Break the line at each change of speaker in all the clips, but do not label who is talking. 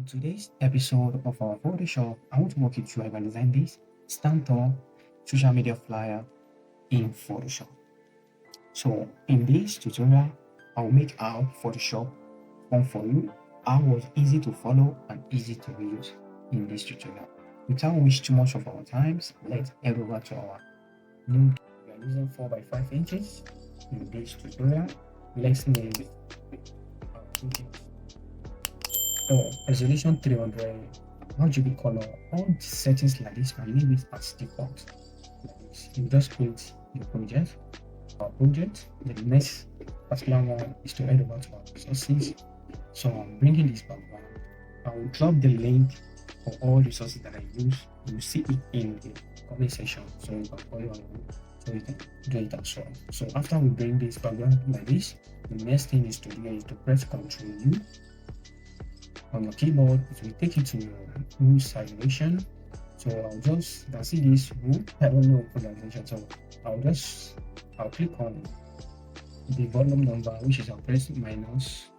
today's episode of our Photoshop, I want to walk you through how I can design this stand-up social media flyer in Photoshop. So in this tutorial, I'll make our Photoshop fun for you. I was easy to follow and easy to use in this tutorial. Without waste too much of our times, let's head over to our new. We are using 4x5 inches in this tutorial. Let's name our project. So resolution 300, RGB color, all the settings like this, can leave it as default. Like this. You just create your project. Our project, the next particular one is to head over to our resources. So I'm bringing this background. I will drop the link for all the resources that I use. You will see it in the comment section, so you can follow along, so you can do it as well. So after we bring this background like this, the next thing is to do is to press Ctrl U on your keyboard. It will take you to your rule simulation. So you can see this rule. I don't know pronunciation, so I'll click on the volume number, which is, I'll press minus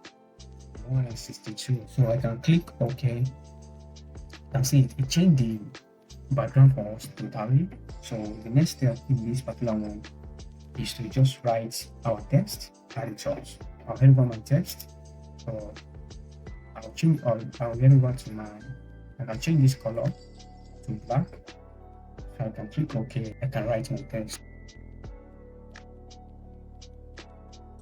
162. So I can click OK. You can see it changed the background for us totally. So the next step in this particular one is to just write our text at the top. I'll head over my text. So I'll get over to I can change this color to black. So I can click OK. I can write my text.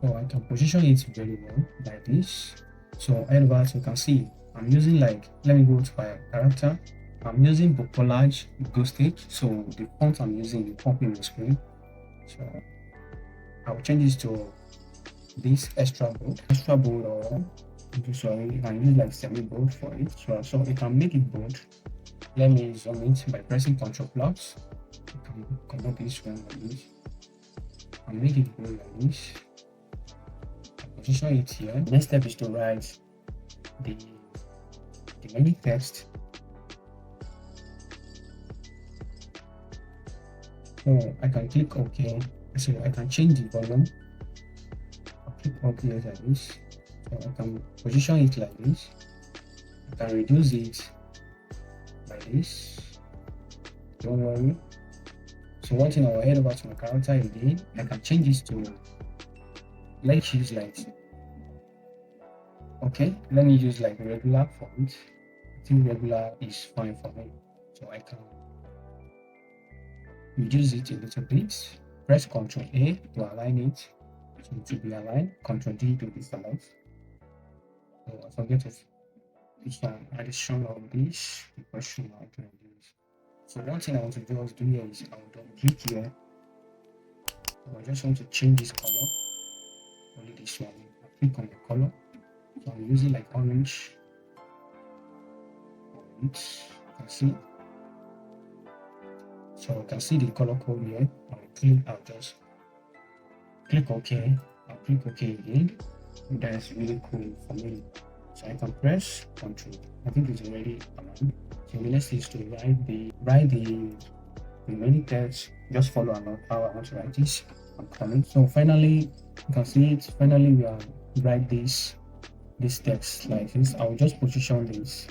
So I can position it very well like this. So head over, so you can see I'm using, like, let me go to my character. I'm using Large Ghostage. So the font I'm using will pop in the screen. So I'll change this to this extra bold, or sorry, you can use like semi-bold for it. So you can make it bold. Let me zoom it by pressing Ctrl+. You can convert this one like this and make it bold like this. Position it here. Next step is to write the menu text. So I can click OK. So I can change the volume. I'll click OK like this. So I can position it like this. I can reduce it like this. Don't worry. So one thing, I'll head over to my character again. I can change this to, let's use like, okay, let me use like regular font. I think regular is fine for me. So I can reduce it a little bit. Press Ctrl A to align it, so it will be aligned. Ctrl D to deselect. So I forget to do some addition of this question mark like this. So one thing I want to just do here is I'll double click here. So I just want to change this color. Only this one. I click on the color. So I'm using like orange. You can see. So you can see the color code here. I'll just click OK. I'll click OK again. That's really cool for me. So I can press Ctrl. I think it's already aligned. So the next is to write the remaining text. Just follow along how I want to write this. I'm coming. So finally, you can see it. Finally, we are write this text like this. I will just position this,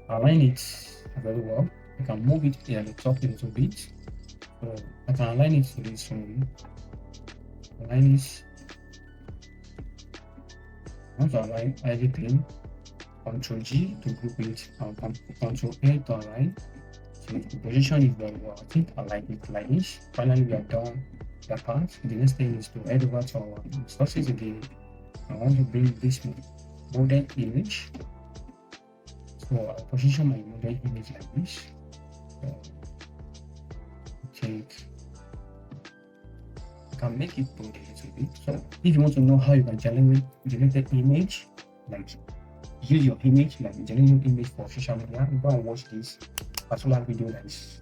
align it very well. I can move it here at the top a little bit. So I can align it to this one. Align it. I want to align everything. Ctrl G to group it, and Ctrl A to align. So the position is very well. I think I like it like this. Finally, we are done that part. The next thing is to head over to our resources again. I want to bring this model image. So I'll position my model image like this. So I can make it bold a little bit. So if you want to know how you can generate the image, like use your image, like generate image for social media, go and watch this particular video that is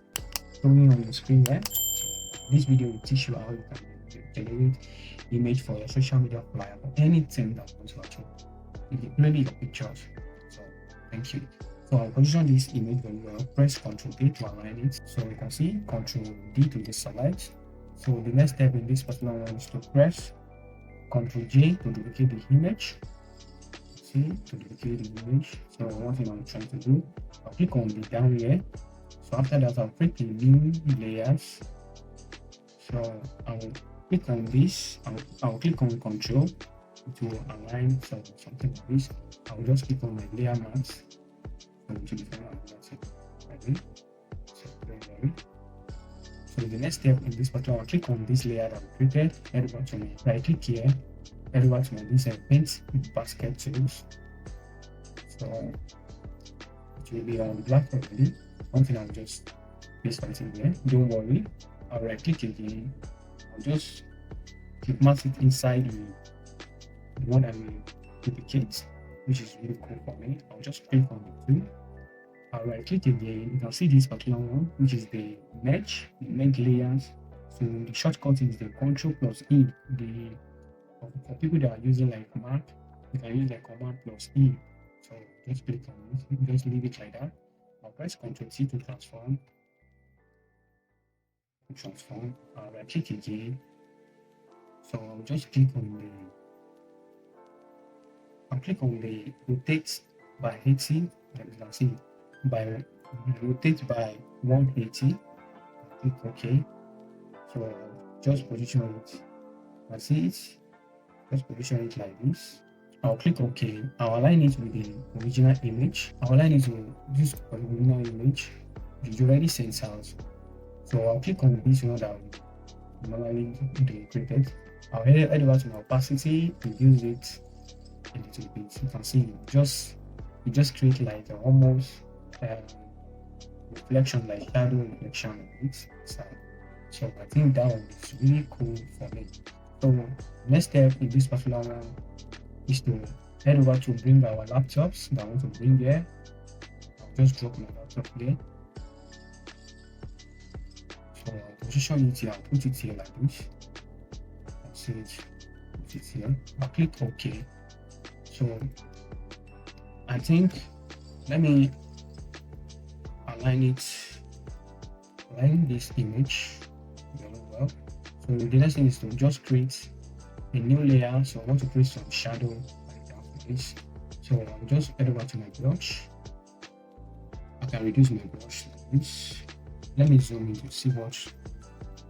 showing on the screen here. So this video will teach you how you can generate image for your social media flyer or anything that you want to achieve, maybe your pictures. So thank you. So I'll position this image very well. Press Ctrl A to align it. So you can see Ctrl D to deselect. So the next step in this particular one is to press Ctrl J to duplicate the image. See, to duplicate the image. So one thing I'm trying to do, I'll click on the down here. So after that, I'll click the new layers. So I'll click on this. I'll click on control to align something like this. I'll just click on my layer mask. So to define like this. So the next step in this particular, I'll click on this layer that we created. Head over to my right click here. Head over to my this paint basket tools. So it will be on black already. One thing I'll just paste something here. Don't worry. I'll right click again. I'll just click mask it inside the one that we duplicate, which is really cool for me. I'll just click on the tool. I'll right click again. You can see this particular one, which is the merge layers. So the shortcut is the Ctrl plus E. For people that are using like Mac, you can use the Command plus E. So just click on it, just leave it like that. I'll press Ctrl C to transform. I'll right click again. So I'll just click on the rotate by 80. As you can see, rotate by 180. Click OK. So just position it. I see it. Just position it like this. I'll click OK. I'll align it with the original image. I'll align it with this original image, which is already sent out. So I'll click on this one that we normally created. I'll head over to my opacity, reduce it a little bit. You can see it just create like almost reflection, like shadow reflection on it. So I think that one is really cool for me. So next step in this particular one is to head over to bring our laptops that I want to bring here. I'll just drop my laptop here. So I'll position it here, I'll put it here like this. I'll see it, put it here. I'll click OK. So I think let me align this image very well. So the next thing is to just create a new layer. So I want to create some shadow like that for this. So I'll just head over to my brush. I can reduce my brush like this. Let me zoom in to see what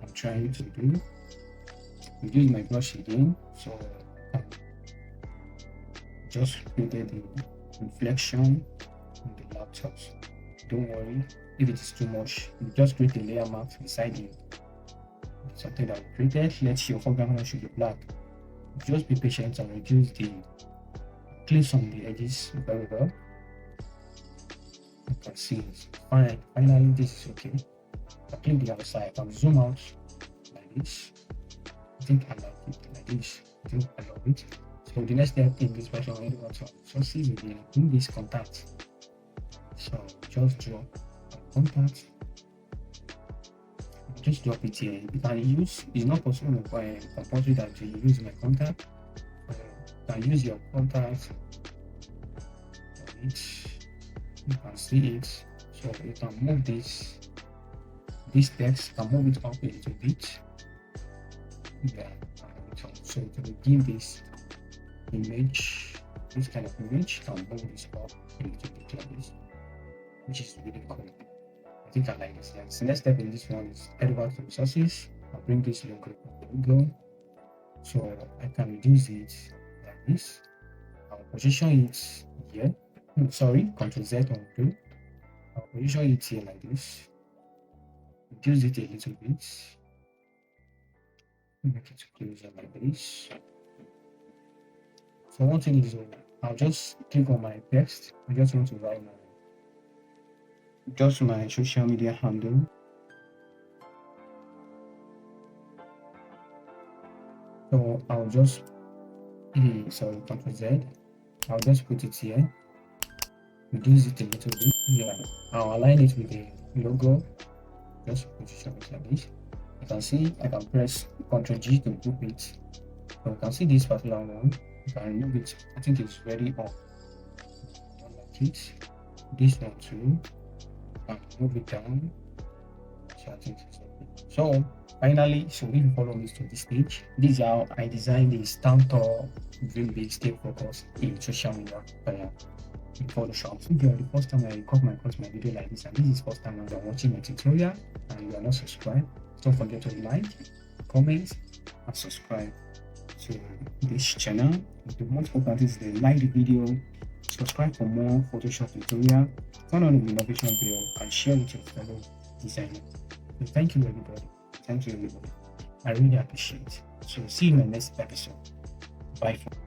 I'm trying to do. Reduce my brush again. So I just created the reflection on the laptops. Don't worry if it is too much. You just create a layer mask beside it. Something that we created. Let your foreground should be black. Just be patient and reduce the clips on the edges very well. You can see it's fine. Finally, this is okay. I click the other side. I can zoom out like this. I think I like it like this. I think I love it. So the next step in this version, I want to sources again in this contact. So just draw a contact. Just drop it here. You can use, it's not possible by compulsory that you use my contact. You can use your contact on it. You can see it. So you can move this text, you can move it up a little bit. Yeah, so to give this image, this kind of image, you can move this up a little bit like this, which is really cool. I think I like this. Yeah. So next step in this one is head over to resources. I'll bring this logo. So I can reduce it like this. I'll position it here. Sorry, Ctrl Z on do. I'll position it here like this. Reduce it a little bit. Make it closer like this. So one thing is, I'll just click on my text. I just want to write my social media handle. So I'll just Ctrl Z. I'll just put it here. Reduce it a little bit. Yeah, I'll align it with the logo. Just position it like this. You can see I can press Ctrl G to group it. So you can see this particular one. You can remove it. I think it's very off. Like it. This one too. And move it down. So I think it's okay. So finally, so if you follow me to this stage, this is how I designed the Stantor dream-based stay focus in social media in Photoshop. So if you are the first time I come across my video like this, and this is first time you are watching my tutorial and you are not subscribed, don't forget to like, comment, and subscribe to this channel. The most important is to like the video, subscribe for more Photoshop tutorial, turn on the notification bell, and share with your fellow designers. So thank you everybody. Thank you everybody. I really appreciate it. So see you in the next episode. Bye for